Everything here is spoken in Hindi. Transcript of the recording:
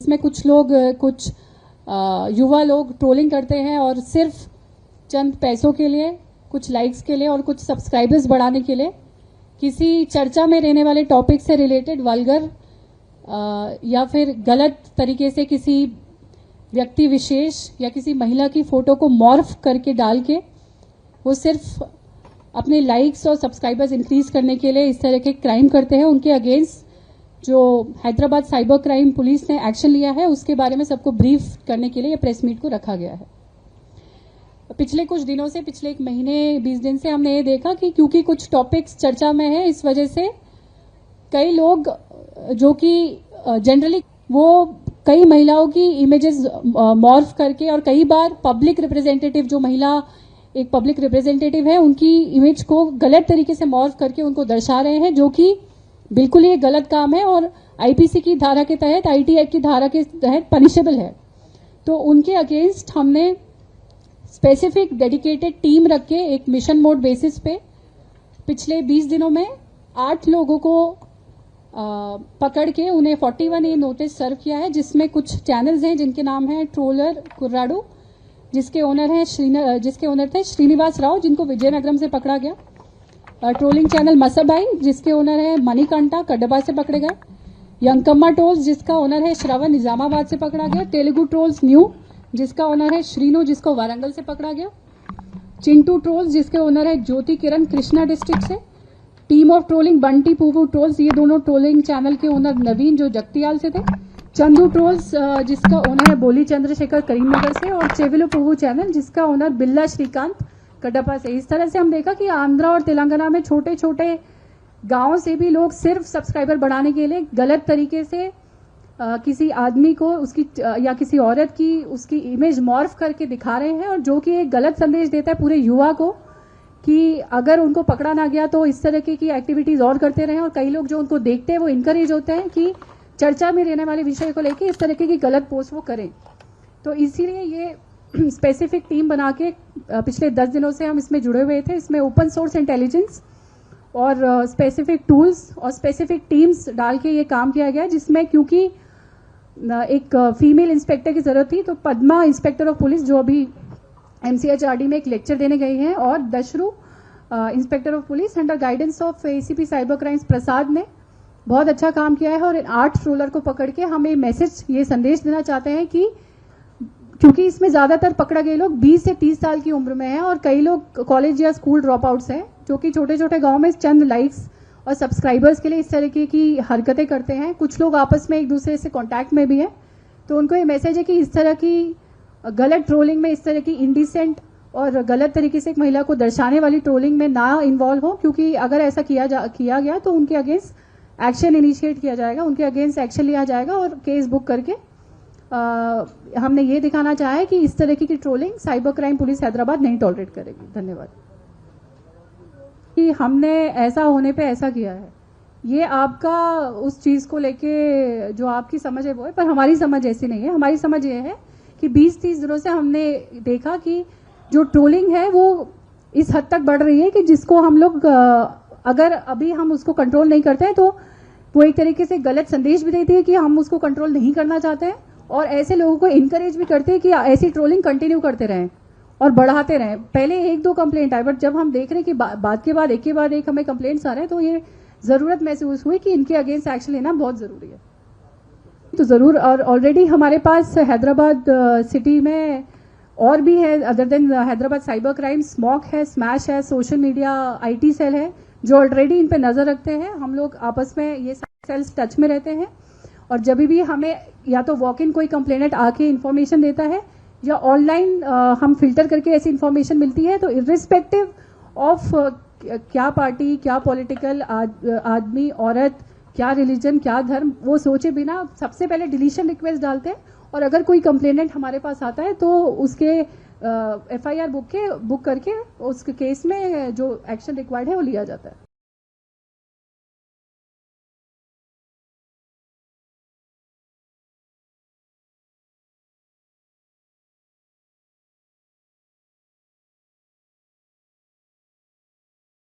जिसमें कुछ लोग कुछ युवा लोग ट्रोलिंग करते हैं और सिर्फ चंद पैसों के लिए, कुछ लाइक्स के लिए और कुछ सब्सक्राइबर्स बढ़ाने के लिए किसी चर्चा में रहने वाले टॉपिक से रिलेटेड वल्गर या फिर गलत तरीके से किसी व्यक्ति विशेष या किसी महिला की फोटो को मॉर्फ करके डाल के वो सिर्फ अपने लाइक्स और सब्सक्राइबर्स इंक्रीज करने के लिए इस तरह के क्राइम करते हैं। उनके अगेंस्ट जो हैदराबाद साइबर क्राइम पुलिस ने एक्शन लिया है उसके बारे में सबको ब्रीफ करने के लिए प्रेस मीट को रखा गया है। पिछले कुछ दिनों से, पिछले एक महीने 20 दिन से हमने ये देखा कि क्योंकि कुछ टॉपिक्स चर्चा में है, इस वजह से कई लोग जो कि जनरली वो कई महिलाओं की इमेजेस मॉर्फ करके और कई बार पब्लिक रिप्रेजेंटेटिव, जो महिला एक पब्लिक रिप्रेजेंटेटिव है, उनकी इमेज को गलत तरीके से मॉर्फ करके उनको दर्शा रहे हैं, जो कि बिल्कुल ये गलत काम है और आईपीसी की धारा के तहत, आईटी एक्ट की धारा के तहत पनिशेबल है। तो उनके अगेंस्ट हमने स्पेसिफिक डेडिकेटेड टीम रख के एक मिशन मोड बेसिस पे पिछले 20 दिनों में 8 लोगों को पकड़ के उन्हें 41A नोटिस सर्व किया है, जिसमें कुछ चैनल्स हैं जिनके नाम है ट्रोलर कुर्राडू, जिसके ओनर थे श्रीनिवास राव, जिनको विजयनगरम से पकड़ा गया। ट्रोलिंग चैनल मसबाई, जिसके ओनर है मणिकंठा, कड्डबा से पकड़े गए। यंकम्मा ट्रोल्स, जिसका ओनर है श्रवण, निजामाबाद से पकड़ा गया। तेलुगु ट्रोल्स न्यू, जिसका ओनर है श्रीनु, जिसको वारंगल से पकड़ा गया। चिंटू ट्रोल्स, जिसके ओनर है ज्योति किरण, कृष्णा डिस्ट्रिक्ट से। Team of trolling Bunty Puvu trolls, ये दोनों ट्रोलिंग चैनल के ओनर नवीन, जो जगतियाल से थे। चंदू ट्रोल्स, जिसका ओनर है बोली चंद्रशेखर, करीमनगर से। और चेविलो पुवू चैनल, जिसका ओनर बिल्ला श्रीकांत, कड्डपा से। इस तरह से हम देखा कि आंध्रा और तेलंगाना में छोटे छोटे गांवों से भी लोग सिर्फ सब्सक्राइबर बढ़ाने के लिए गलत तरीके से किसी आदमी को उसकी या किसी औरत की उसकी इमेज मॉर्फ करके दिखा रहे हैं, और जो कि एक गलत संदेश देता है पूरे युवा को कि अगर उनको पकड़ा ना गया तो इस तरह की एक्टिविटीज और करते रहें। और कई लोग जो उनको देखते हैं वो इनकरेज होते हैं कि चर्चा में रहने वाले विषय को लेकर इस तरह की गलत पोस्ट वो करें। तो इसीलिए ये स्पेसिफिक टीम बना के पिछले 10 दिनों से हम इसमें जुड़े हुए थे। इसमें ओपन सोर्स इंटेलिजेंस और स्पेसिफिक टूल्स और स्पेसिफिक टीम्स डाल के ये काम किया गया, जिसमें क्योंकि एक फीमेल इंस्पेक्टर की जरूरत थी, तो पद्मा इंस्पेक्टर ऑफ पुलिस, जो अभी MCHRD में एक लेक्चर देने गई हैं, और दशरू inspector of police under guidance of ACP cyber crimes Prasad ने बहुत अच्छा काम किया है। और इन 8 ट्रोलर को पकड़ के हम ये संदेश देना चाहते हैं कि क्योंकि इसमें ज्यादातर पकड़ा गए लोग 20 से 30 साल की उम्र में हैं, और कई लोग कॉलेज या स्कूल ड्रॉप आउट्स हैं, जो कि छोटे छोटे गाँव में चंद लाइक्स और सब्सक्राइबर्स के लिए इस तरह की हरकतें करते हैं। कुछ लोग आपस में एक दूसरे से कांटेक्ट में भी हैं। तो उनको ये मैसेज है कि इस तरह की गलत ट्रोलिंग में, इस तरह की इंडिसेंट और गलत तरीके से एक महिला को दर्शाने वाली ट्रोलिंग में ना इन्वॉल्व हो, क्योंकि अगर ऐसा किया गया तो उनके अगेंस्ट एक्शन इनिशिएट किया जाएगा, उनके अगेंस्ट एक्शन लिया जाएगा और केस बुक करके हमने ये दिखाना चाहा है कि इस तरह की trolling cyber crime police Hyderabad नहीं टॉलरेट करेगी। धन्यवाद। कि हमने ऐसा होने पे ऐसा किया है, ये आपका उस चीज को लेके जो आपकी समझ है वो है, पर हमारी समझ ऐसी नहीं है। हमारी समझ ये है कि 20-30 दिनों से हमने देखा कि जो ट्रोलिंग है वो इस हद तक बढ़ रही है कि जिसको हम लोग अगर अभी हम उसको कंट्रोल नहीं करते हैं तो वो एक तरीके से गलत संदेश भी देती है कि हम उसको कंट्रोल नहीं करना चाहते हैं, और ऐसे लोगों को इनकरेज भी करते हैं कि ऐसी ट्रोलिंग कंटिन्यू करते रहें और बढ़ाते रहें। पहले 1-2 कंप्लेंट आए, बट जब हम देख रहे हैं कि बाद के बाद एक हमें कंप्लेंट्स आ रहे हैं, तो ये जरूरत महसूस हुई कि इनके अगेंस्ट एक्शन लेना बहुत जरूरी है। तो जरूर, और ऑलरेडी हमारे पास हैदराबाद सिटी में और भी है, other than Hyderabad cyber crime, smock है, स्मैश है, सोशल मीडिया IT सेल है, जो ऑलरेडी इन पे नजर रखते हैं। हम लोग आपस में ये सेल्स टच में रहते हैं, और जब भी हमें या तो वॉक इन कोई कंप्लेनेंट आके इन्फॉर्मेशन देता है या ऑनलाइन हम फिल्टर करके ऐसी इन्फॉर्मेशन मिलती है, तो इर्रिस्पेक्टिव ऑफ क्या पार्टी, क्या पॉलिटिकल आदमी, औरत, क्या रिलीजन, क्या धर्म, वो सोचे बिना सबसे पहले डिलीशन रिक्वेस्ट डालते हैं, और अगर कोई कंप्लेनेंट हमारे पास आता है तो उसके FIR बुक करके उसके केस में जो एक्शन रिक्वायर्ड है वो लिया जाता है।